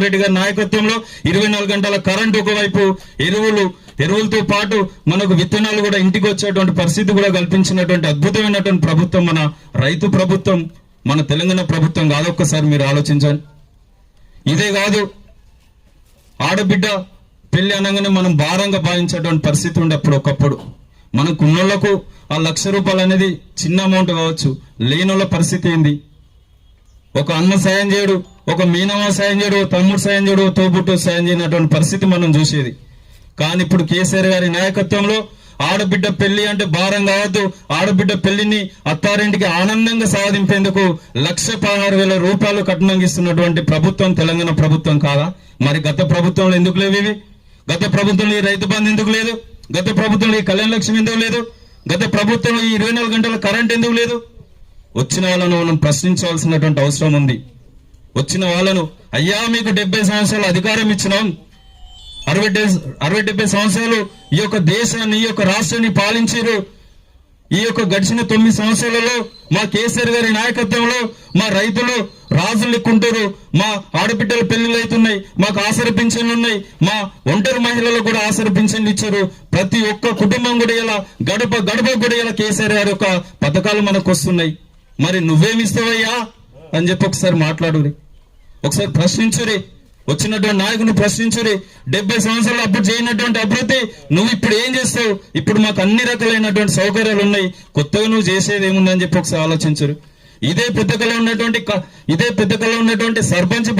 రెడ్డి గారి నాయకత్వంలో 24 గంటల కరెంట్, ఒకవైపు ఎరువులతో పాటు మనకు విత్తనాలు కూడా ఇంటికి వచ్చేటువంటి పరిస్థితి కూడా కల్పించినటువంటి అద్భుతమైనటువంటి ప్రభుత్వం మన రైతు ప్రభుత్వం, మన తెలంగాణ ప్రభుత్వం కాదు. ఒక్కసారి మీరు ఆలోచించండి. ఇదే కాదు, ఆడబిడ్డ పెళ్లి అనగానే మనం భారంగా భావించేటువంటి పరిస్థితి ఉండే ఒకప్పుడు. మనకు ఉన్నోళ్లకు ఆ ₹1,00,000 అనేది చిన్న అమౌంట్ కావచ్చు. లేనోళ్ళ పరిస్థితి ఏంది? ఒక అన్న సాయం చేయడు, ఒక మీనమా సాయం చేయడు, తమ్ముడు సాయం చేయడు, తోబుట్టు సాయం చేయనటువంటి పరిస్థితి మనం చూసేది. కానీ ఇప్పుడు కేసీఆర్ గారి నాయకత్వంలో ఆడబిడ్డ పెళ్లి అంటే భారం కావద్దు, ఆడబిడ్డ పెళ్లిని అత్తారింటికి ఆనందంగా సాధింపేందుకు ₹1,16,000 కట్నంగా ఇస్తున్నటువంటి ప్రభుత్వం తెలంగాణ ప్రభుత్వం కాదా? మరి గత ప్రభుత్వంలో ఎందుకు లేవు ఇవి? గత ప్రభుత్వంలో ఈ రైతు బంధు ఎందుకు లేదు? గత ప్రభుత్వంలో ఈ కళ్యాణ లక్ష్మి ఎందుకు లేదు? గత ప్రభుత్వంలో ఈ 24 గంటల కరెంట్ ఎందుకు లేదు? వచ్చిన వాళ్ళను మనం ప్రశ్నించవలసినటువంటి అవసరం ఉంది. వచ్చిన వాళ్ళను, అయ్యా మీకు 70 సంవత్సరాలు అధికారం ఇచ్చినాం, 60-70 సంవత్సరాలు ఈ యొక్క దేశాన్ని, ఈ యొక్క రాష్ట్రాన్ని పాలించారు. ఈ యొక్క గడిచిన 9 సంవత్సరాలలో మా కేసీఆర్ గారి నాయకత్వంలో మా రైతులు రాజులు లెక్కుంటారు, మా ఆడబిడ్డల పెళ్లిళ్ళు అవుతున్నాయి, మాకు ఆసర పింఛన్లు ఉన్నాయి, మా ఒంటరి మహిళలకు కూడా ఆసర పింఛన్లు ఇచ్చారు. ప్రతి ఒక్క కుటుంబం కూడా ఇలా గడప కూడా ఇలా కేసీఆర్ గారి యొక్క పథకాలు మనకు వస్తున్నాయి. మరి నువ్వేమిస్తావయ్యా అని చెప్పి ఒకసారి మాట్లాడురి, ఒకసారి ప్రశ్నించురి, వచ్చినటువంటి నాయకుని ప్రశ్నించురి. 70 సంవత్సరాలు అప్పుడు చేయనటువంటి అభివృద్ధి నువ్వు ఇప్పుడు ఏం చేస్తావు? ఇప్పుడు మాకు అన్ని రకాలైనటువంటి సౌకర్యాలు ఉన్నాయి, కొత్తగా నువ్వు చేసేది ఏముందని చెప్పి ఒకసారి ఆలోచించరు. ఇదే పెద్దకలో ఉన్నటువంటి సర్పంచ్